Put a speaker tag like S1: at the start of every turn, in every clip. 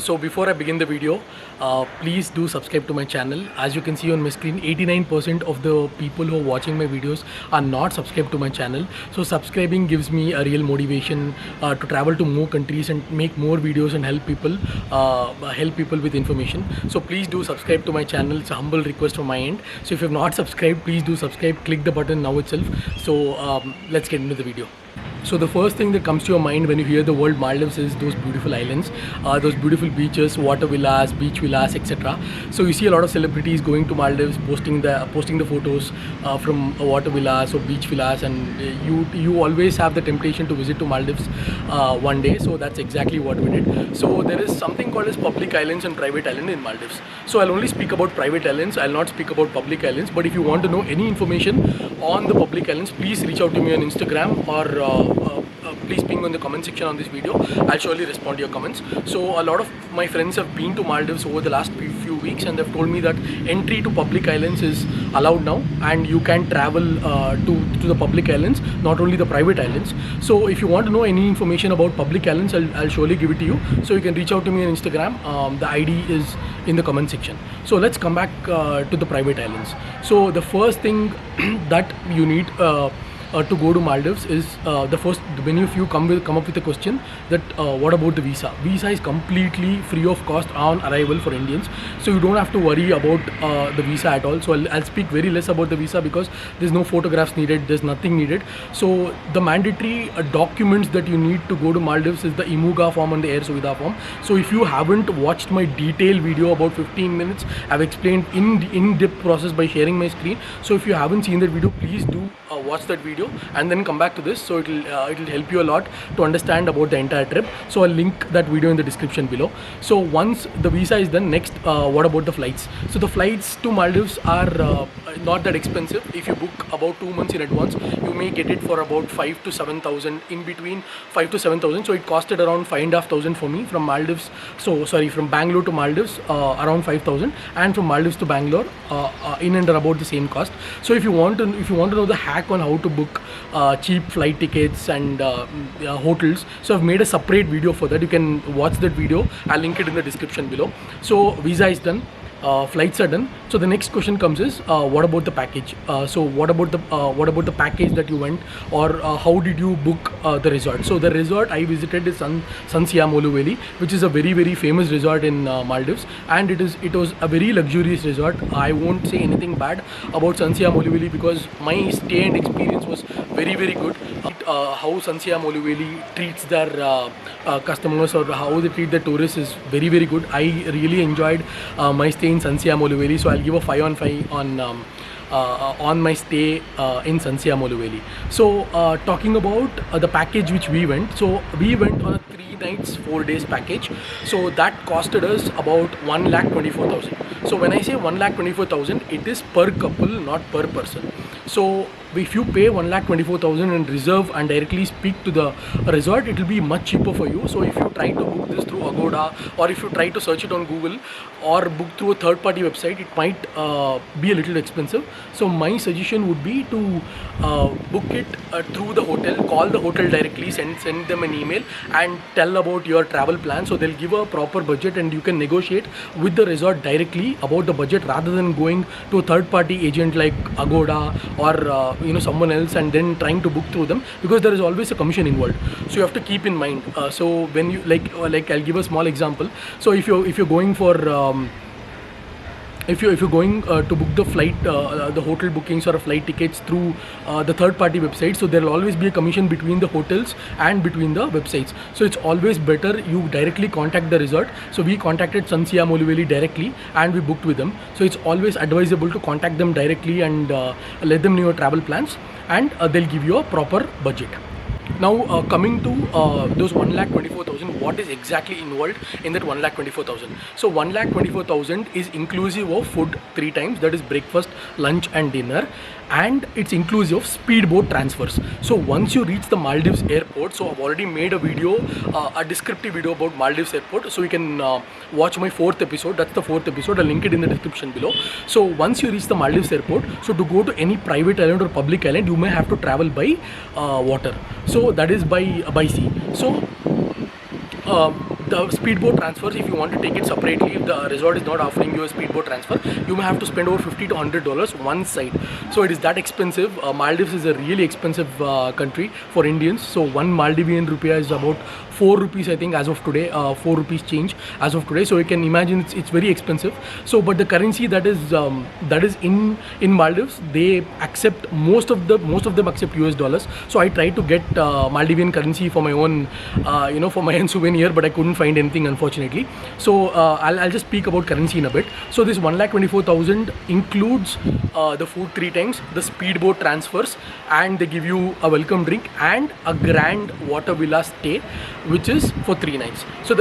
S1: So before I begin the video, please do subscribe to my channel. As you can see on my screen, 89% of the people who are watching my videos are not subscribed to my channel. So subscribing gives me a real motivation to travel to more countries and make more videos and help people with information. So please do subscribe to my channel. It's a humble request from my end. So if you have not subscribed, please do subscribe. Click the button now itself. So let's get into the video. So the first thing that comes to your mind when you hear the word Maldives is those beautiful islands, those beautiful beaches, water villas, beach villas, etc. So you see a lot of celebrities going to Maldives, posting the photos from water villas or beach villas, and you always have the temptation to visit to Maldives one day. So that's exactly what we did. So there is something called as public islands and private island in Maldives. So I'll only speak about private islands. I'll not speak about public islands. But if you want to know any information on the public islands, please reach out to me on Instagram or please ping on the comment section on this video. I'll surely respond to your comments. So a lot of my friends have been to Maldives over the last few weeks, and they've told me that entry to public islands is allowed now, and you can travel to the public islands, not only the private islands. So if you want to know any information about public islands, I'll surely give it to you. So you can reach out to me on Instagram. The ID is in the comment section. So let's come back to the private islands. So the first thing that you need to go to Maldives is many of you come up with a question that what about the visa? Visa is completely free of cost on arrival for Indians, so you don't have to worry about the visa at all. So I'll speak very less about the visa because there's no photographs needed, there's nothing needed. So the mandatory documents that you need to go to Maldives is the IMUGA form and the Air Suvidha form. So if you haven't watched my detailed video about 15 minutes, I've explained in-depth process by sharing my screen. So if you haven't seen that video, please do watch that video and then come back to this. So it'll help you a lot to understand about the entire trip. So I'll link that video in the description below. So once the visa is done, next what about the flights? So the flights to Maldives are not that expensive. If you book about 2 months in advance, you may get it for about 5 to 7,000, in between 5 to 7,000. So it costed around 5,500 for me from Maldives. So sorry, from Bangalore to Maldives around 5,000, and from Maldives to Bangalore in and about the same cost. So if you want to know the hack on how to book cheap flight tickets and hotels, so I've made a separate video for that. You can watch that video. I'll link it in the description below. So visa is done. Flights are done. So the next question comes is what about the package? So what about the package that you went, or how did you book the resort? So the resort I visited is Sun Siam Oluveli, which is a very, very famous resort in Maldives, and it was a very luxurious resort. I won't say anything bad about Sun Siam Oluveli because my stay and experience was very, very good. How Sun Siam Oluveli treats their customers, or how they treat the tourists, is very, very good. I really enjoyed my stay in Sun Siam Oluveli, so I'll give a 5 on 5 on my stay in Sun Siam Oluveli. So talking about the package which we went, so we went on a 3 nights 4 days package. So that costed us about 1,24,000. So when I say 1,24,000, it is per couple, not per person. So if you pay 1,24,000 and reserve and directly speak to the resort, it will be much cheaper for you. So if you try to book this through Agoda, or if you try to search it on Google, or book through a third-party website, it might be a little expensive. So my suggestion would be to book it through the hotel. Call the hotel directly, send them an email and tell about your travel plan. So they'll give a proper budget, and you can negotiate with the resort directly about the budget rather than going to a third-party agent like Agoda or someone else and then trying to book through them, because there is always a commission involved. So you have to keep in mind. So when you like I'll give a small example. So if you're going for if you're going to book the flight, the hotel bookings or flight tickets through the third-party website, so there will always be a commission between the hotels and between the websites. So it's always better you directly contact the resort. So we contacted Sun Siam Oluveli directly and we booked with them. So it's always advisable to contact them directly and let them know your travel plans, and they'll give you a proper budget. Now coming to those 1,24,000, what is exactly involved in that 1,24,000? So 1,24,000 is inclusive of food 3 times, that is breakfast, lunch and dinner, and it's inclusive of speedboat transfers. So once you reach the Maldives airport, so I've already made a video, a descriptive video about Maldives airport, so you can watch my 4th episode. That's the 4th episode. I'll link it in the description below. So once you reach the Maldives airport, so to go to any private island or public island, you may have to travel by water. So that is by sea. So the speedboat transfers, if you want to take it separately, if the resort is not offering you a speedboat transfer, you may have to spend over $50 to $100 one side. So it is that expensive. Maldives is a really expensive country for Indians. So one Maldivian rupiah is about 4 rupees, I think, as of today. 4 rupees change as of today. So you can imagine it's very expensive. So but the currency that is in Maldives, they accept most of them accept US dollars. So I tried to get Maldivian currency for my own for my own souvenir, but I couldn't find anything, unfortunately. So I'll just speak about currency in a bit. So this 1,24,000 includes the food 3 times, the speedboat transfers, and they give you a welcome drink and a grand water villa stay, which is for 3 nights. So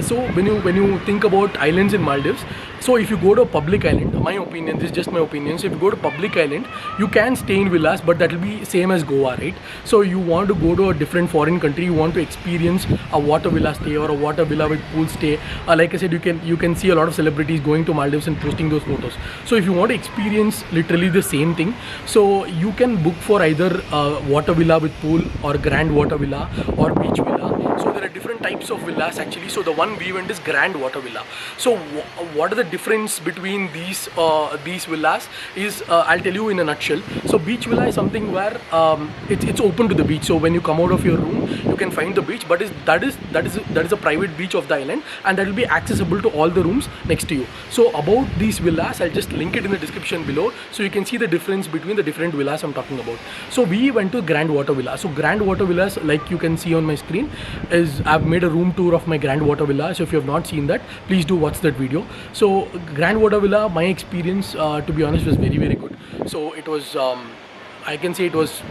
S1: so when you think about islands in Maldives, so if you go to a public island, my opinion, this is just my opinion. So if you go to public island, you can stay in villas, but that will be same as Goa, right? So you want to go to a different foreign country, you want to experience a water villa stay or a water villa with pool stay. Like I said, you can see a lot of celebrities going to Maldives and posting those photos. So if you want to experience literally the same thing, so you can book for either water villa with pool or grand water villa or beach villa. So there are different types of villas actually. So the one we went is grand water villa. So what are the difference between these villas is I'll tell you in a nutshell. So beach villa is something where it's open to the beach. So when you come out of your room, you can find the beach, but that is a private beach of the island, and that will be accessible to all the rooms next to you. So about these villas, I'll just link it in the description below, so you can see the difference between the different villas I'm talking about. So we went to grand water villa. So grand water villas, like you can see on my screen, is I've made a room tour of my grand water villa. So if you have not seen that, please do watch that video. So grand water villa, my experience to be honest was very, very good. So it was I can say it's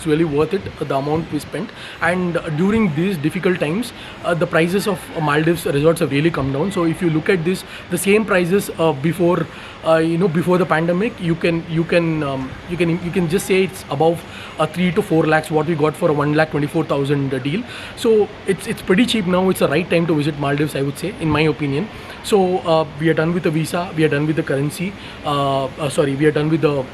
S1: really worth it, the amount we spent. And during these difficult times, the prices of Maldives resorts have really come down. So if you look at this, the same prices before the pandemic, you can just say it's above 3 to 4 lakhs what we got for a 1,24,000 deal. So it's pretty cheap now. It's the right time to visit Maldives, I would say, in my opinion. So we are done with the visa, we are done with the currency, we are done with the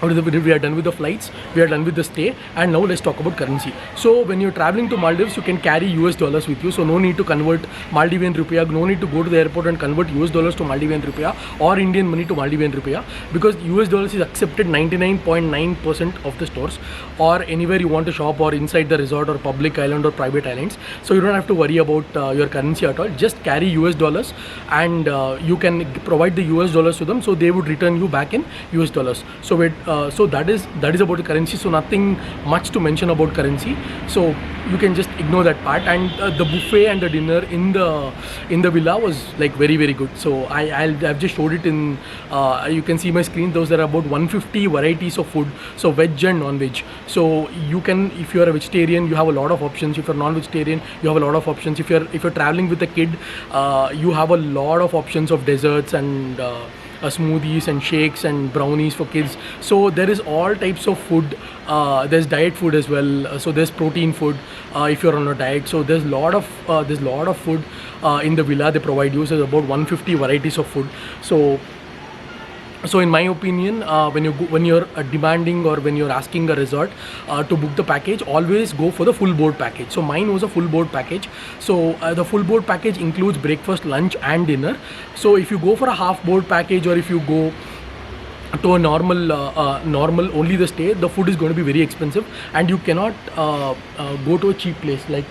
S1: we are done with the flights, we are done with the stay, and now let's talk about currency. So when you're traveling to Maldives, you can carry US dollars with you, so no need to convert Maldivian rupiah, no need to go to the airport and convert US dollars to Maldivian rupiah or Indian money to Maldivian rupiah, because US dollars is accepted 99.9% of the stores or anywhere you want to shop, or inside the resort or public island or private islands. So you don't have to worry about your currency at all. Just carry US dollars and you can provide the US dollars to them, so they would return you back in US dollars. So that is about the currency. So nothing much to mention about currency, so you can just ignore that part. And the buffet and the dinner in the villa was like very, very good. So I've just showed it in you can see my screen. Those are about 150 varieties of food, so veg and non-veg. So you can, if you are a vegetarian, you have a lot of options. If you're non-vegetarian, you have a lot of options. If you're traveling with a kid, you have a lot of options of desserts and smoothies and shakes and brownies for kids. So there is all types of food. There's diet food as well. So there's protein food if you're on a diet. So there's a lot of food in the villa they provide you. So there's about 150 varieties of food. So in my opinion, when you're demanding or when you're asking a resort to book the package, always go for the full board package. So mine was a full board package. So the full board package includes breakfast, lunch and dinner. So if you go for a half board package, or if you go to a normal only the stay, the food is going to be very expensive, and you cannot go to a cheap place, like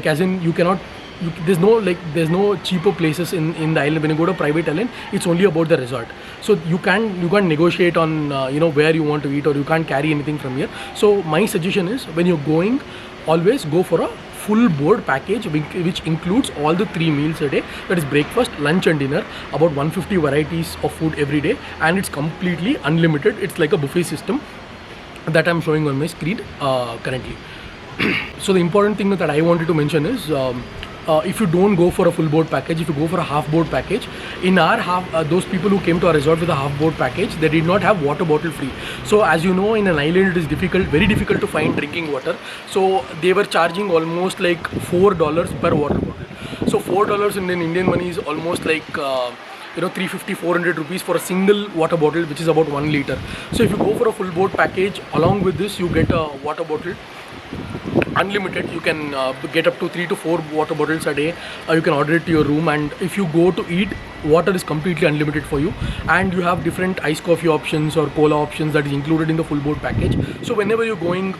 S1: as in you cannot. There's no cheaper places in the island. When you go to a private island, it's only about the resort. So you can't negotiate on where you want to eat, or you can't carry anything from here. So my suggestion is, when you're going, always go for a full board package which includes all the 3 meals a day. That is breakfast, lunch and dinner, about 150 varieties of food every day, and it's completely unlimited. It's like a buffet system that I'm showing on my screen currently. So the important thing that I wanted to mention is, if you don't go for a full board package, if you go for a half board package, in our those people who came to our resort with a half board package, they did not have water bottle free. So as you know, in an island it is very difficult to find drinking water. So they were charging almost like $4 per water bottle. So $4 in Indian money is almost like 350-400 rupees for a single water bottle, which is about 1 liter. So if you go for a full board package, along with this you get a water bottle unlimited. You can get up to 3 to 4 water bottles a day. You can order it to your room, and if you go to eat, water is completely unlimited for you, and you have different iced coffee options or cola options that is included in the full board package. So whenever you're going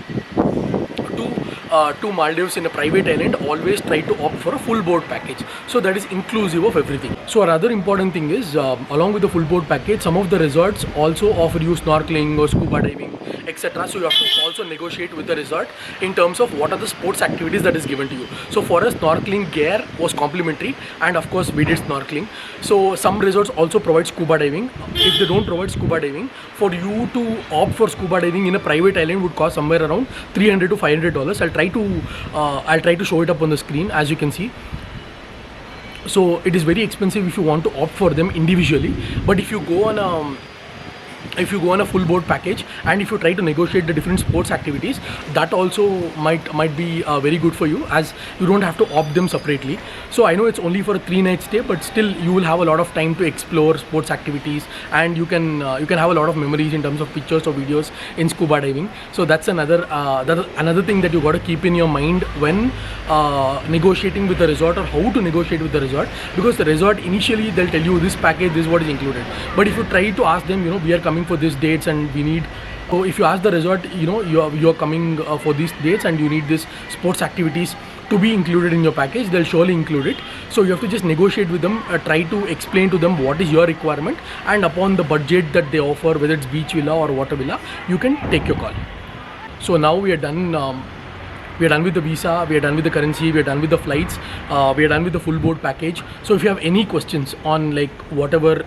S1: to Maldives in a private island, always try to opt for a full board package, so that is inclusive of everything. So another important thing is, along with the full board package, some of the resorts also offer you snorkeling or scuba diving, etc. So you have to also negotiate with the resort in terms of what are the sports activities that is given to you. So for us, snorkeling gear was complimentary, and of course we did snorkeling. So some resorts also provide scuba diving. If they don't provide scuba diving, for you to opt for scuba diving in a private island would cost somewhere around $300 to $500. I'll try to show it up on the screen, as you can see. So it is very expensive if you want to opt for them individually, but if you go on a full board package, and if you try to negotiate the different sports activities, that also might be very good for you, as you don't have to opt them separately. So I know it's only for a 3-night stay, but still you will have a lot of time to explore sports activities, and you can have a lot of memories in terms of pictures or videos in scuba diving. So that's another thing that you got to keep in your mind when negotiating with the resort, or how to negotiate with the resort, because the resort initially they'll tell you this package, this is what is included, but if you try to ask them, we are coming for these dates and we need, so if you ask the resort, you're coming for these dates and you need this sports activities to be included in your package, they'll surely include it. So you have to just negotiate with them, try to explain to them what is your requirement, and upon the budget that they offer, whether it's beach villa or water villa, you can take your call. So now we are done. We are done with the visa, we are done with the currency, we are done with the flights, we are done with the full board package. So if you have any questions on like whatever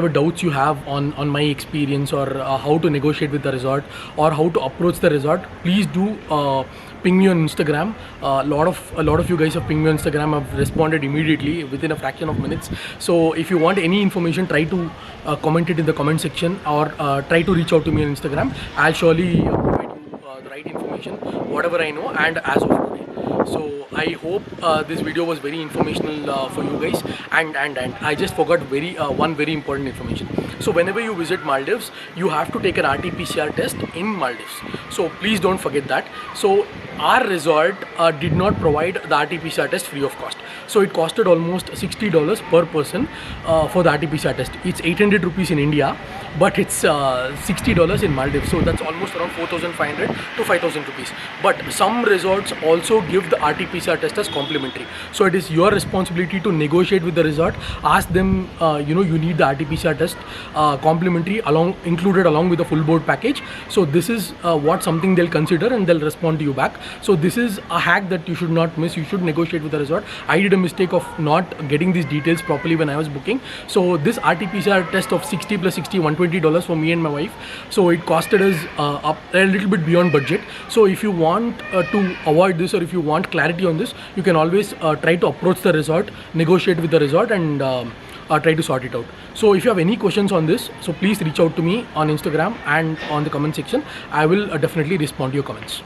S1: doubts you have on my experience, or how to negotiate with the resort, or how to approach the resort, please do ping me on Instagram. A lot of you guys have pinged me on Instagram. I've responded immediately within a fraction of minutes. So if you want any information, try to comment it in the comment section, or try to reach out to me on Instagram. I'll surely provide you the right information, whatever I know, and as of today. So I hope this video was very informational for you guys, and I just forgot one very important information. So whenever you visit Maldives, you have to take an RT-PCR test in Maldives. So please don't forget that. So our resort did not provide the RT-PCR test free of cost. So it costed almost $60 per person for the RT-PCR test. It's 800 rupees in India, but it's $60 in Maldives. So that's almost around 4,500 to 5,000 rupees. But some resorts also give the RT-PCR test as complimentary. So it is your responsibility to negotiate with the resort. Ask them, you need the RT-PCR test complimentary included along with the full board package. So this is something they'll consider, and they'll respond to you back. So this is a hack that you should not miss. You should negotiate with the resort. I did a mistake of not getting these details properly when I was booking. So this RT-PCR test of 60 plus 60, $120 for me and my wife. So it costed us up a little bit beyond budget. So if you want to avoid this, or if you want clarity on this, you can always try to approach the resort, negotiate with the resort, and try to sort it out. So if you have any questions on this, so please reach out to me on Instagram and on the comment section. I will definitely respond to your comments.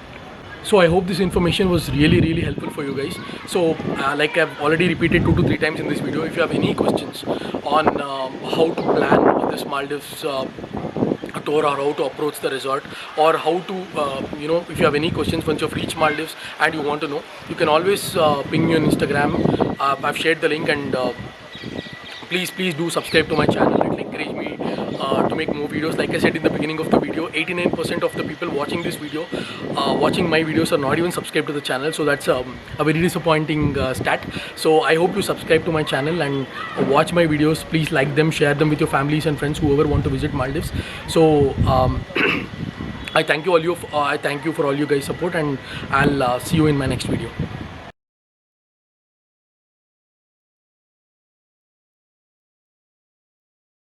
S1: So I hope this information was really helpful for you guys. So like I've already repeated 2 to 3 times in this video, if you have any questions on how to plan this Maldives tour, or how to approach the resort, or how to if you have any questions once you've reached Maldives and you want to know, you can always ping me on Instagram. I've shared the link, and please do subscribe to my channel. It will encourage me to make more videos. Like I said in the beginning of the video, 89% of the people watching this video, watching my videos, are not even subscribed to the channel. So that's a very disappointing stat. So I hope you subscribe to my channel and watch my videos. Please like them, share them with your families and friends, whoever want to visit Maldives. So I thank you for all you guys support, and I'll see you in my next video.